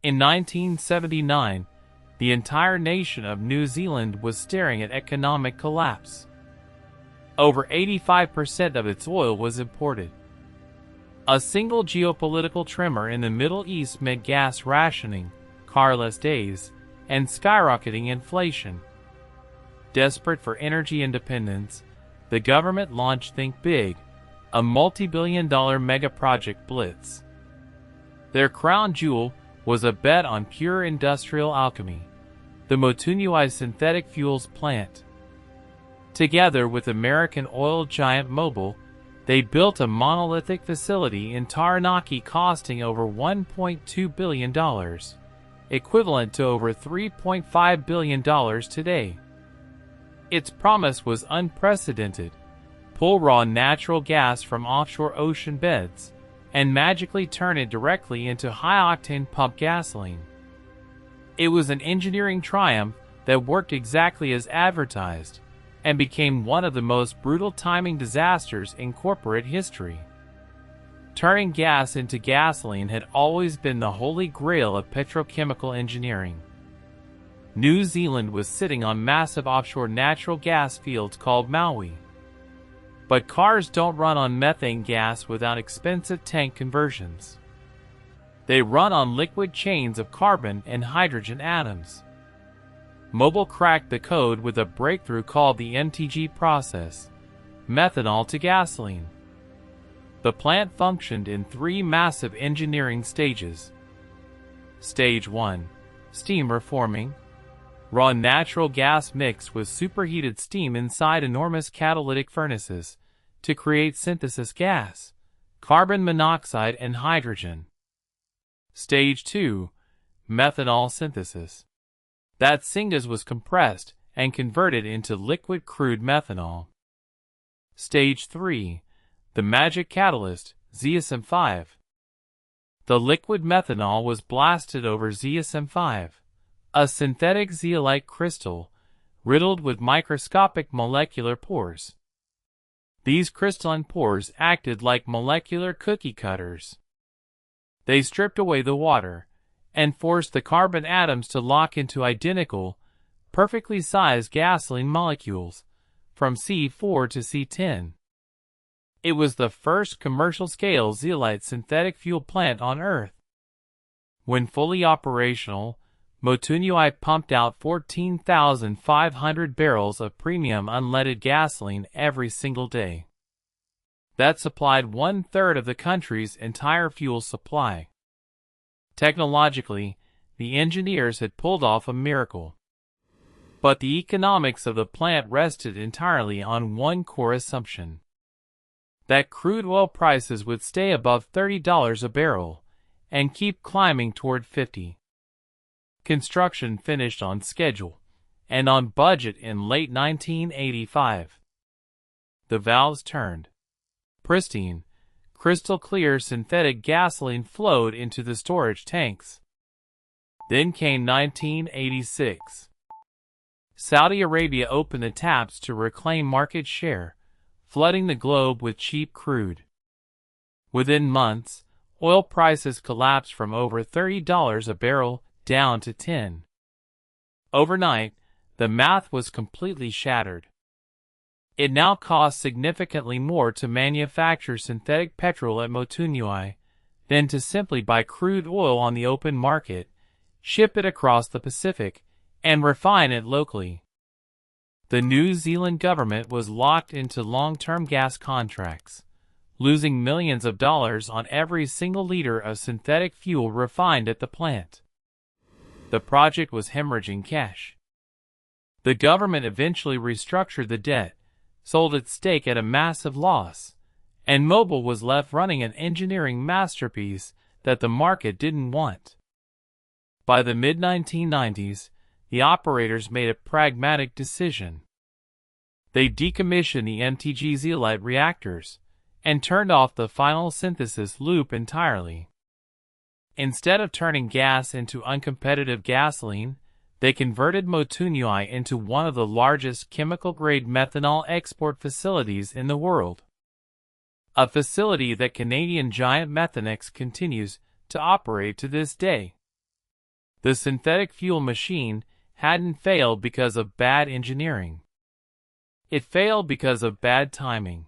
In 1979, the entire nation of New Zealand was staring at economic collapse. Over 85% of its oil was imported. A single geopolitical tremor in the Middle East meant gas rationing, carless days, and skyrocketing inflation. Desperate for energy independence, the government launched Think Big, a multi-billion-dollar mega-project blitz. Their crown jewel was a bet on pure industrial alchemy, the Motunui synthetic fuels plant. Together with American oil giant Mobil, they built a monolithic facility in Taranaki costing over $1.2 billion, equivalent to over $3.5 billion today. Its promise was unprecedented: pull raw natural gas from offshore ocean beds and magically turn it directly into high-octane pump gasoline. It was an engineering triumph that worked exactly as advertised, and became one of the most brutal timing disasters in corporate history. Turning gas into gasoline had always been the holy grail of petrochemical engineering. New Zealand was sitting on massive offshore natural gas fields called Maui. But cars don't run on methane gas without expensive tank conversions. They run on liquid chains of carbon and hydrogen atoms. Mobil cracked the code with a breakthrough called the MTG process, methanol to gasoline. The plant functioned in three massive engineering stages. Stage 1. Steam reforming. Raw natural gas mixed with superheated steam inside enormous catalytic furnaces to create synthesis gas, carbon monoxide and hydrogen. Stage 2. Methanol synthesis. That syngas was compressed and converted into liquid crude methanol. Stage 3. The magic catalyst, ZSM5. The liquid methanol was blasted over ZSM5, a synthetic zeolite crystal riddled with microscopic molecular pores. These crystalline pores acted like molecular cookie cutters. They stripped away the water and forced the carbon atoms to lock into identical, perfectly sized gasoline molecules, from C4 to C10. It was the first commercial-scale zeolite synthetic fuel plant on Earth. When fully operational, Motunui pumped out 14,500 barrels of premium unleaded gasoline every single day. That supplied 1/3 of the country's entire fuel supply. Technologically, the engineers had pulled off a miracle. But the economics of the plant rested entirely on one core assumption: that crude oil prices would stay above $30 a barrel and keep climbing toward $50. Construction finished on schedule and on budget in late 1985. The valves turned. Pristine, crystal-clear synthetic gasoline flowed into the storage tanks. Then came 1986. Saudi Arabia opened the taps to reclaim market share, flooding the globe with cheap crude. Within months, oil prices collapsed from over $30 a barrel down to $10. Overnight, the math was completely shattered. It now costs significantly more to manufacture synthetic petrol at Motunui than to simply buy crude oil on the open market, ship it across the Pacific, and refine it locally. The New Zealand government was locked into long-term gas contracts, losing millions of dollars on every single liter of synthetic fuel refined at the plant. The project was hemorrhaging cash. The government eventually restructured the debt, sold its stake at a massive loss, and Mobil was left running an engineering masterpiece that the market didn't want. By the mid-1990s, the operators made a pragmatic decision. They decommissioned the MTG zeolite reactors and turned off the final synthesis loop entirely. Instead of turning gas into uncompetitive gasoline, they converted Motunui into one of the largest chemical-grade methanol export facilities in the world. A facility that Canadian giant Methanex continues to operate to this day. The synthetic fuel machine hadn't failed because of bad engineering. It failed because of bad timing.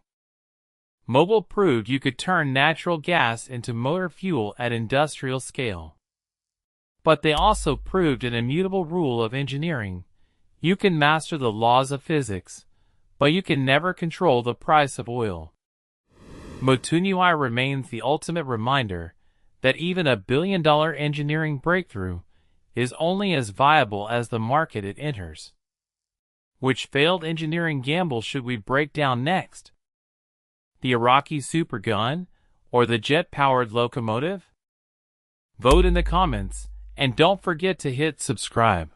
Mobil proved you could turn natural gas into motor fuel at industrial scale. But they also proved an immutable rule of engineering. You can master the laws of physics, but you can never control the price of oil. Motunui remains the ultimate reminder that even a billion-dollar engineering breakthrough is only as viable as the market it enters. Which failed engineering gamble should we break down next? The Iraqi supergun or the jet-powered locomotive? Vote in the comments, and don't forget to hit subscribe.